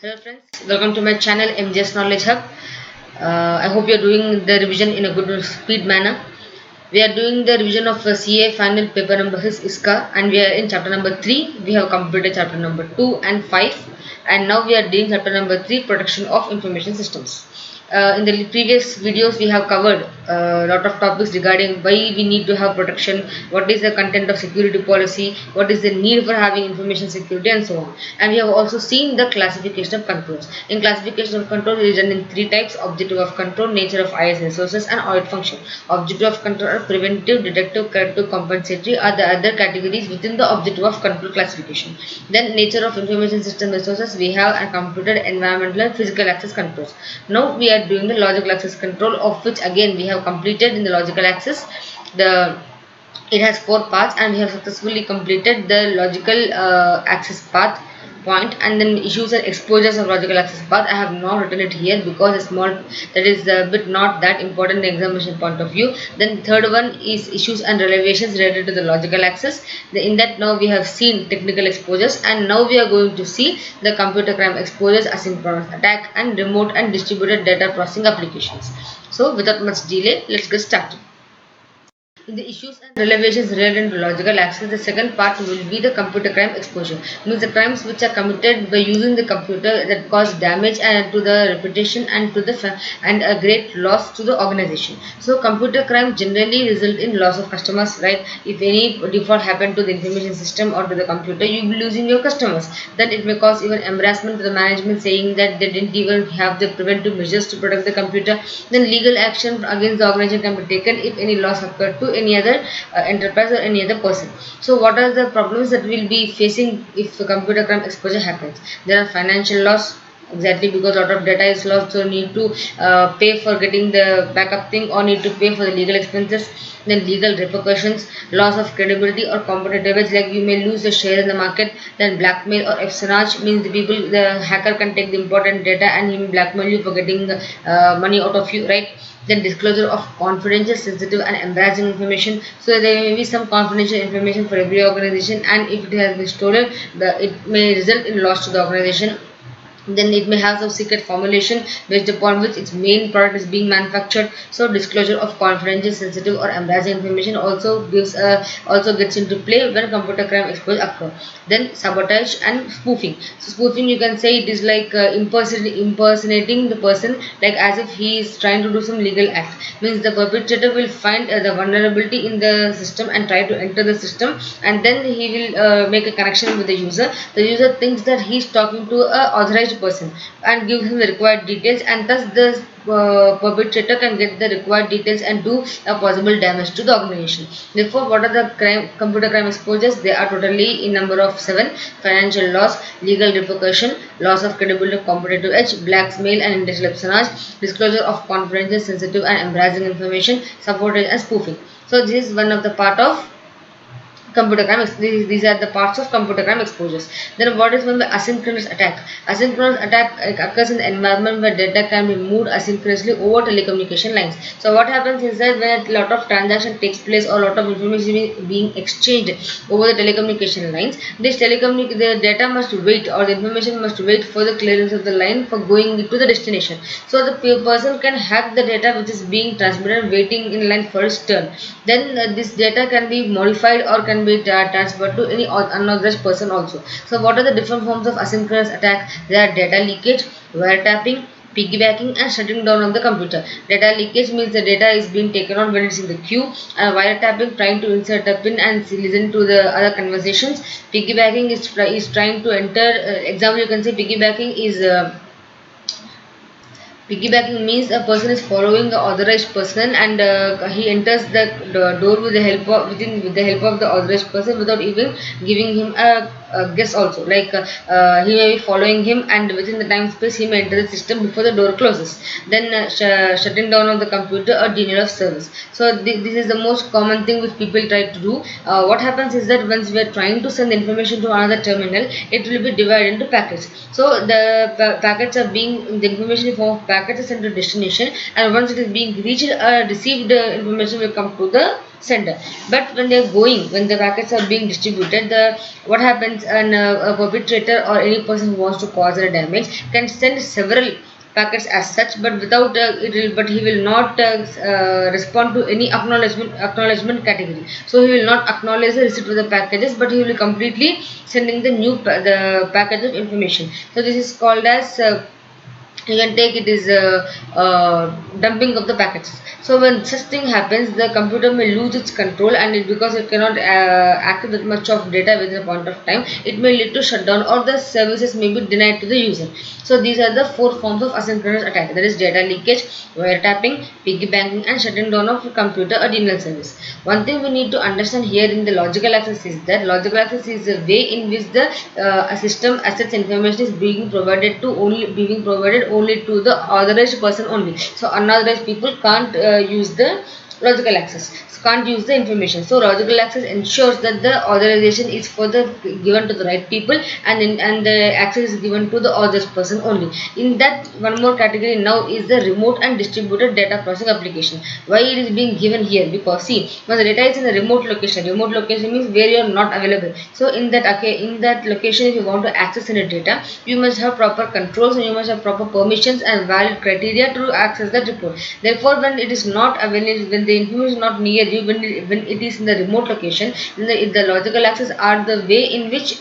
Hello friends, welcome to my channel MJS Knowledge Hub. I hope you are doing the revision in a good speed manner. We are doing the revision of CA final paper number 6 ISCA, and we are in chapter number 3. We have completed chapter number 2 and 5, and now we are doing chapter number 3, protection of information systems. In the previous videos we have covered a lot of topics regarding why we need to have protection, what is the content of security policy, what is the need for having information security, and so on. And we have also seen the classification of controls. In classification of control, it is done in three types: objective of control, nature of IS resources, and audit function. Objective of control are preventive, detective, corrective, compensatory are the other categories within the objective of control classification. Then nature of information system resources, we have a computer, environmental, and physical access controls. Now we are doing the logical access control, of which again we have completed in the logical access. It has 4 parts, and we have successfully completed the logical access path point, and then issues and exposures of logical access path. I have not written it here because it's small, that is a bit not that important in examination point of view. Then third one is issues and revelations related to the logical access. In that now we have seen technical exposures, and now we are going to see the computer crime exposures, asynchronous attack, and remote and distributed data processing applications. So without much delay, let's get started. In the issues and revelations related to logical access, the second part will be the computer crime exposure. Means the crimes which are committed by using the computer that cause damage and to the reputation and to the and a great loss to the organization. So computer crime generally result in loss of customers, right? If any default happened to the information system or to the computer, you will be losing your customers. Then it may cause even embarrassment to the management, saying that they didn't even have the preventive measures to protect the computer. Then legal action against the organization can be taken if any loss occurred to any other enterprise or any other person. So what are the problems that we will be facing if computer crime exposure happens? There are financial loss, exactly, because a lot of data is lost, so need to pay for getting the backup thing, or need to pay for the legal expenses. Then legal repercussions, loss of credibility or competitive edge, like you may lose the share in the market. Then blackmail or espionage, means the hacker can take the important data and he may blackmail you for getting money out of you, right? Then disclosure of confidential, sensitive, and embarrassing information. So there may be some confidential information for every organization, and if it has been stolen, it may result in loss to the organization. Then it may have some secret formulation based upon which its main product is being manufactured. So disclosure of confidential, sensitive, or embarrassing information also gets into play when computer crime exposure occur. Then sabotage and spoofing. So spoofing, you can say it is like impersonating the person, like as if he is trying to do some legal act. Means the perpetrator will find the vulnerability in the system and try to enter the system, and then he will make a connection with the user. The user thinks that he is talking to a authorized person and gives him the required details, and thus the perpetrator can get the required details and do a possible damage to the organization. Therefore, what are the computer crime exposures? They are totally in number of 7: financial loss, legal repercussion, loss of credibility, competitive edge, blackmail and industrial espionage, disclosure of confidential, sensitive, and embarrassing information, sabotage and spoofing. So this is one of the part of computer crime. These are the parts of computer crime exposures. Then what is meant by asynchronous attack? Asynchronous attack occurs in the environment where data can be moved asynchronously over telecommunication lines. So what happens is that when a lot of transaction takes place or a lot of information is being exchanged over the telecommunication lines, the data must wait, or the information must wait for the clearance of the line for going to the destination. So the person can hack the data which is being transmitted waiting in line for its turn. Then this data can be modified or can be transferred to any unauthorized person also. So what are the different forms of asynchronous attack? There are data leakage, wiretapping, piggybacking, and shutting down of the computer. Data leakage means the data is being taken on when it's in the queue, and wiretapping, trying to insert a pin and listen to the other conversations. Piggybacking is trying to enter, example you can say piggybacking is piggybacking means a person is following the authorized person, and he enters the door with the help of the authorized person without even giving him a guess also. Like he may be following him, and within the time space he may enter the system before the door closes. Then shutting down of the computer or denial of service. So this is the most common thing which people try to do. What happens is that once we are trying to send information to another terminal, it will be divided into packets. So the packets are being, the information in form of packets is sent to destination, and once it is being reached, received information will come to the sender. But when the packets are being distributed, what happens, a perpetrator or any person who wants to cause a damage can send several packets as such, but without but he will not respond to any acknowledgement category. So he will not acknowledge the receipt of the packages, but he will be completely sending the package of information. So this is called as you can take it is dumping of the packets. So when such thing happens, the computer may lose its control, and because it cannot access that much of data within a point of time, it may lead to shutdown, or the services may be denied to the user. So these are the four forms of asynchronous attack, that is data leakage, wiretapping, piggy banking, and shutting down of computer or denial service. One thing we need to understand here in the logical access is that logical access is the way in which the system assets information is being provided only to the authorized person only. So unauthorized people can't use the logical access, can't use the information. So logical access ensures that the authorization is given to the right people, and the access is given to the authorized person only. In that, one more category now is the remote and distributed data processing application. Why it is being given here? Because see, when the data is in a remote location means where you are not available. So in that location, if you want to access any data, you must have proper controls, and you must have proper permissions and valid criteria to access that report. Therefore, when it is not available, when the information is not near you, when it is in the remote location, then the logical access are the way in which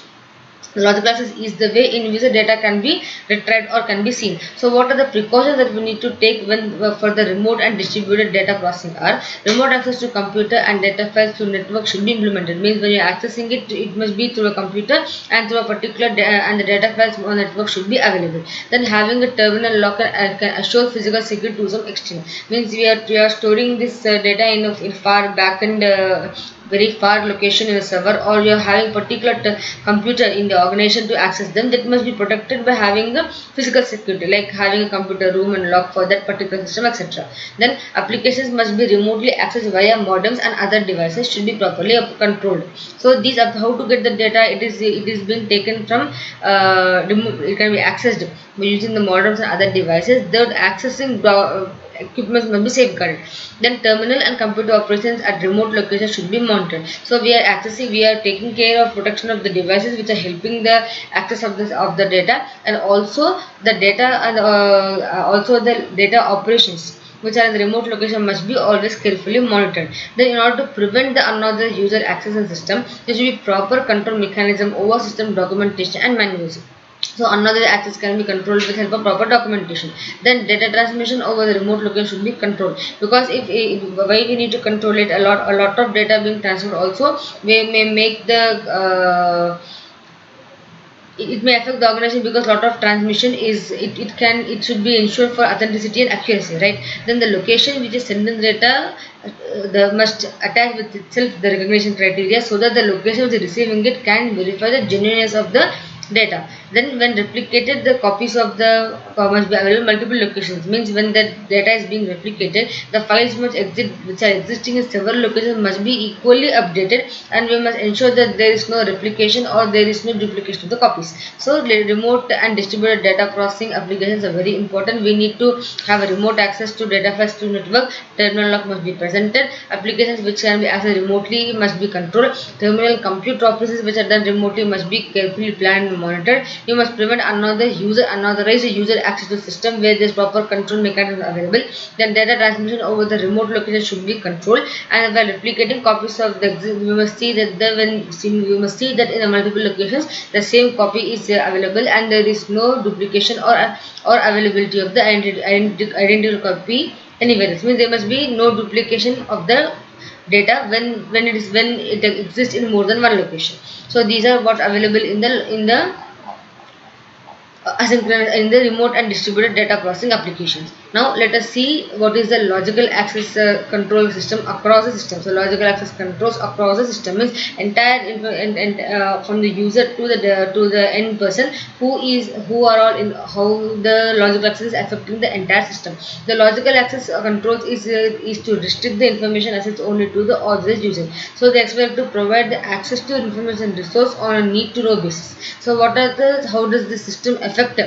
logical access is the way in which the data can be retrieved or can be seen. So what are the precautions that we need to take when for the remote and distributed data processing are: remote access to computer and data files through network should be implemented. Means when you are accessing it, it must be through a computer and through a particular and the data files on network should be available. Then having a terminal locker can assure physical security to some extent. Means we are storing this data in far back and very far location in a server, or you are having particular computer in the organization to access them, that must be protected by having a physical security, like having a computer room and lock for that particular system, etc. Then applications must be remotely accessed via modems, and other devices should be properly controlled. So these are how to get the data. It is being taken from it can be accessed by using the modems and other devices. The accessing equipments must be safeguarded. Then terminal and computer operations at remote locations should be monitored. So we are taking care of protection of the devices which are helping the access of the data, and also the data and also the data operations which are in the remote location must be always carefully monitored. Then in order to prevent the unauthorized user access the system, there should be proper control mechanism over system documentation and manuals. So another access can be controlled with help of proper documentation. Then data transmission over the remote location should be controlled, because if why we need to control it, a lot of data being transferred also may make the it may affect the organization, because lot of transmission is it should be ensured for authenticity and accuracy, right? Then the location which is sending data the must attach with itself the recognition criteria, so that the location which is receiving it can verify the genuineness of the data. Then when replicated, the copies of the must be available in multiple locations. Means when the data is being replicated, the files which are existing in several locations must be equally updated, and we must ensure that there is no replication or there is no duplication of the copies. So remote and distributed data processing applications are very important. We need to have a remote access to data files through network. Terminal lock must be presented. Applications which can be accessed remotely must be controlled. Terminal compute processes which are done remotely must be carefully planned and monitored. You must prevent unauthorized user access to the system where there is proper control mechanism available. Then data transmission over the remote location should be controlled, and while replicating copies of the we must see that in the multiple locations the same copy is available, and there is no duplication or availability of the identical copy anywhere. This means there must be no duplication of the data when it exists in more than one location. So these are what available in the asynchronous in the remote and distributed data processing applications. Now let us see what is the logical access control system across the system. So logical access controls across the system means entire from the user to the end person who are all in how the logical access is affecting the entire system. The logical access controls is to restrict the information assets only to the authorized user. So they expect to provide the access to information resource on a need to know basis. So how does the system affect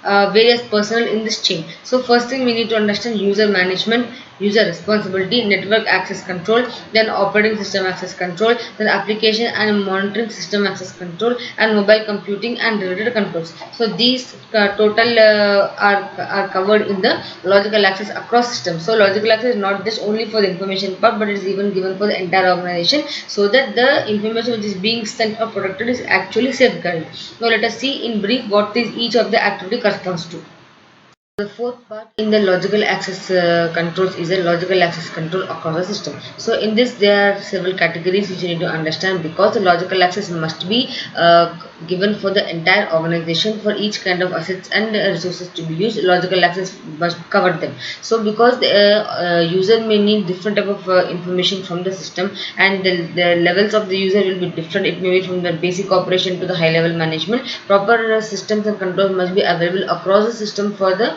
various personnel in this chain? So first thing we need to understand user management. user responsibility, network access control, then operating system access control, then application and monitoring system access control, and mobile computing and related controls. So these total are covered in the logical access across systems. So logical access is not just only for the information part, but it is even given for the entire organization, so that the information which is being sent or protected is actually safeguarded. Now let us see in brief what is each of the activity corresponds to. The fourth part in the logical access controls is a logical access control across the system. So in this there are several categories which you need to understand, because the logical access must be given for the entire organization for each kind of assets and resources to be used. Logical access must cover them. So because the user may need different type of information from the system, and the levels of the user will be different. It may be from the basic operation to the high level management. Proper systems and controls must be available across the system for the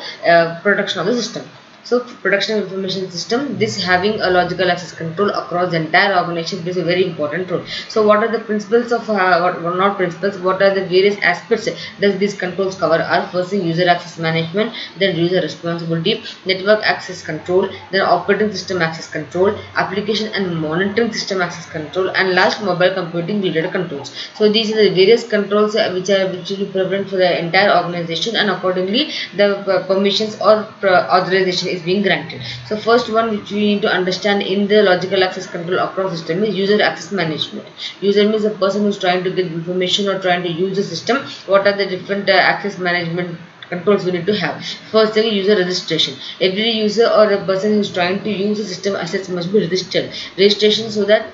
protection of the system. So protection of information system, this having a logical access control across the entire organization plays a very important role. So what are the principles of what not principles, what are the various aspects does these controls cover are: first thing, user access management, then user responsibility, network access control, then operating system access control, application and monitoring system access control, and last, mobile computing related controls. So these are the various controls which will be prevalent for the entire organization, and accordingly the permissions or authorization is being granted. So first one which we need to understand in the logical access control across system is user access management. User means a person who is trying to get information or trying to use the system. What are the different access management controls we need to have? First thing, user registration. Every user or a person who is trying to use the system assets must be registered. Registration, so that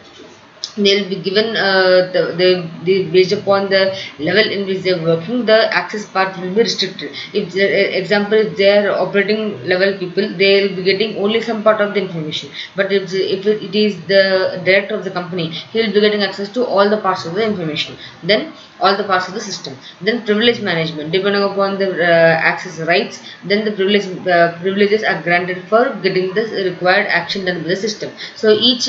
they'll be given they based upon the level in which they're working, the access part will be restricted. If example, if they are operating level people, they'll be getting only some part of the information. But if it is the director of the company, he will be getting access to all the parts of the information, then all the parts of the system. Then privilege management, depending upon the access rights, then the privileges are granted for getting the required action done by the system. So each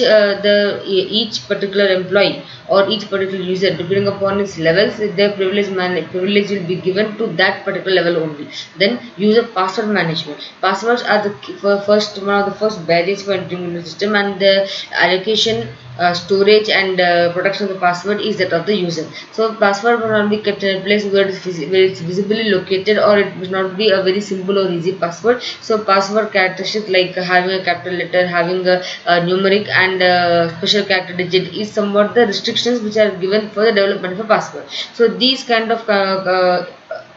particular employee or each particular user, depending upon its levels, their privilege will be given to that particular level only. Then user password management. Passwords are the one of the first barriers for entering into the system, and the allocation, storage and protection of the password is that of the user. So password will not be kept in a place where it's visibly located, or it will not be a very simple or easy password. So password characteristics like having a capital letter, having a numeric and special character digit is somewhat the restrictions which are given for the development of a password. So these kind of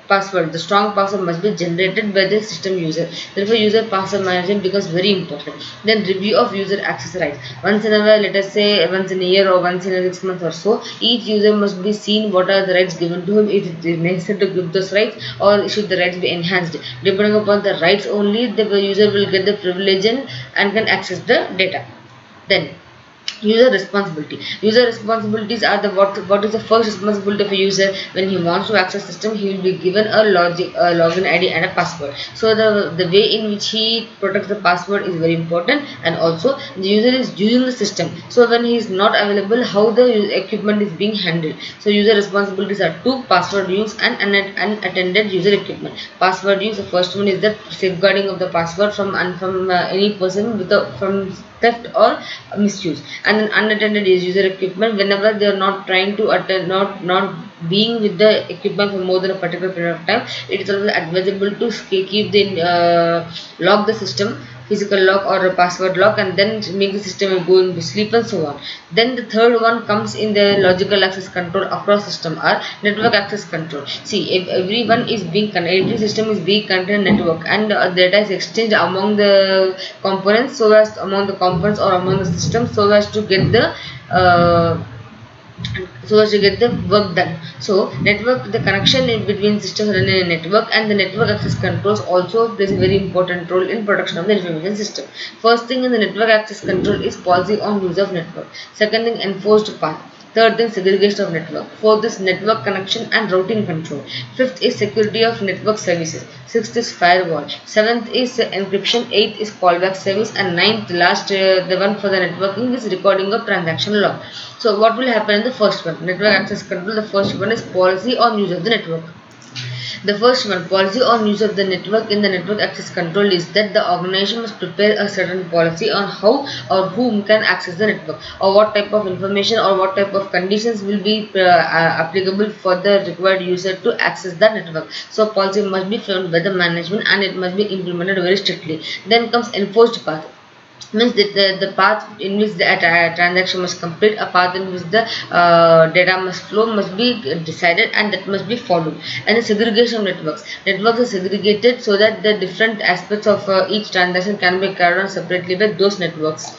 password, the strong password must be generated by the system user. Therefore, user password management becomes very important. Then review of user access rights. Once in a while, let us say once in a year or once in a 6 months or so, each user must be seen what are the rights given to him. Is it necessary to give those rights, or should the rights be enhanced? Depending upon the rights only, the user will get the privilege and can access the data. Then user responsibility. User responsibilities are the what is the first responsibility of a user when he wants to access system. He will be given a login ID and a password. So the way in which he protects the password is very important, and also the user is using the system. So when he is not available, how the equipment is being handled. So user responsibilities are two: password use and unattended user equipment. Password use, the first one is the safeguarding of the password from any person from theft or misuse. And then unattended is user equipment, whenever they are not trying to attend, not being with the equipment for more than a particular period of time. It is always advisable to keep the lock the system, physical lock or a password lock, and then make the system go into sleep and so on. Then the third one comes in the logical access control across system are network access control. See, if everyone is being connected, every system is being connected in network, and data is exchanged among the components, so as among the components or among the systems, so as to get the work done. So network, the connection in between systems run in a network, and the network access controls also plays a very important role in protection of the information system. First thing in the network access control is policy on use of network. Second thing, enforced path. Third thing, segregation of network. Fourth is network connection and routing control. Fifth is security of network services. Sixth is firewall. Seventh is encryption. Eighth is callback service, and ninth, last, the one for the networking is recording of transaction log. So what will happen in the first one? Network access control. The first one is policy on use of the network. The first one, policy on use of the network in the network access control, is that the organization must prepare a certain policy on how or whom can access the network, or what type of information or what type of conditions will be applicable for the required user to access the network. So policy must be framed by the management and it must be implemented very strictly. Then comes enforced path, means that the path in which the transaction must complete, a path in which the data must flow must be decided and that must be followed. And the segregation of networks are segregated so that the different aspects of each transaction can be carried on separately by those networks.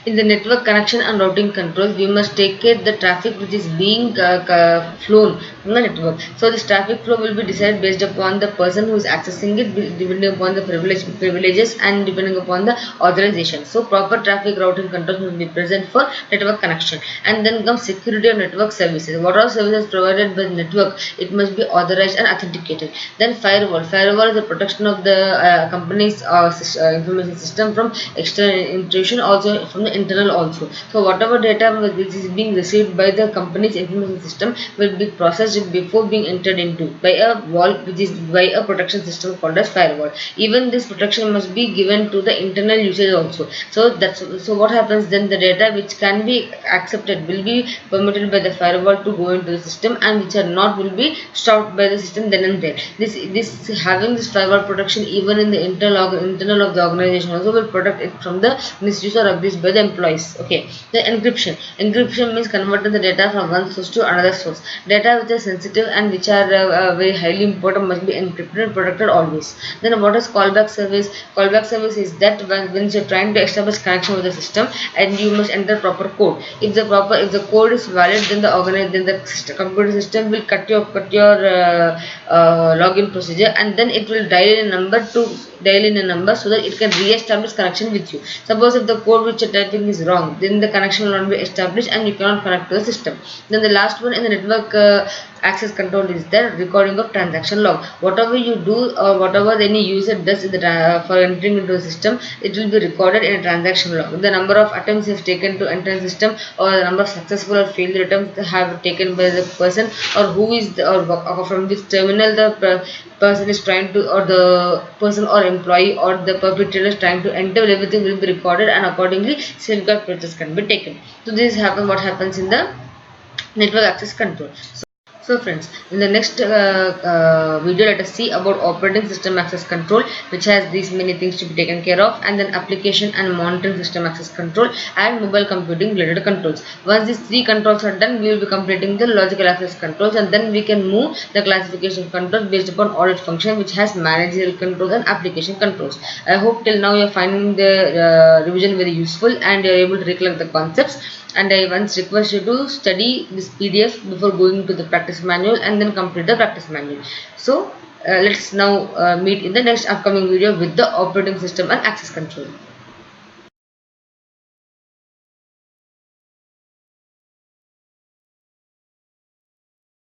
In the network connection and routing controls, we must take care the traffic which is being flown from the network. So this traffic flow will be decided based upon the person who is accessing it, depending upon the privileges and depending upon the authorization. So proper traffic routing controls will be present for network connection. And then comes security of network services. What are services provided by the network? It must be authorized and authenticated. Then firewall. Firewall is the protection of the company's information system from external intrusion, also from the internal also. So whatever data which is being received by the company's information system will be processed before being entered into by a wall, which is by a protection system called as firewall. Even this protection must be given to the internal usage also. So what happens then, the data which can be accepted will be permitted by the firewall to go into the system, and which are not will be stopped by the system then and there. This having this firewall protection even in the internal of the organization also will protect it from the misuse or abuse by the employees. Okay. The encryption. Encryption means converting the data from one source to another source. Data which are sensitive and which are very highly important must be encrypted and protected always. Then what is callback service? Callback service is that when you are trying to establish connection with the system and you must enter proper code. If the code is valid, then the computer system will cut your login procedure, and then it will dial in a number so that it can re-establish connection with you. Suppose if the code which you're typing is wrong, then the connection will not be established and you cannot connect to the system. Then the last one in the network access control is the recording of transaction log. Whatever you do or whatever any user does for entering into the system, it will be recorded in a transaction log. The number of attempts he has taken to enter the system, or the number of successful or failed attempts have taken by the person, or who is or from which terminal the person is trying to, or the person or employee or the perpetrator is trying to enter, everything will be recorded and accordingly safeguard measures can be taken. So this happens what happens in the network access control. So friends, in the next video, let us see about operating system access control, which has these many things to be taken care of, and then application and monitoring system access control, and mobile computing related controls. Once these three controls are done, we will be completing the logical access controls, and then we can move the classification controls based upon audit function, which has managerial controls and application controls. I hope till now you are finding the revision very useful and you are able to recollect the concepts. And I once request you to study this PDF before going to the practice manual and then complete the practice manual. So let's now meet in the next upcoming video with the operating system and access control.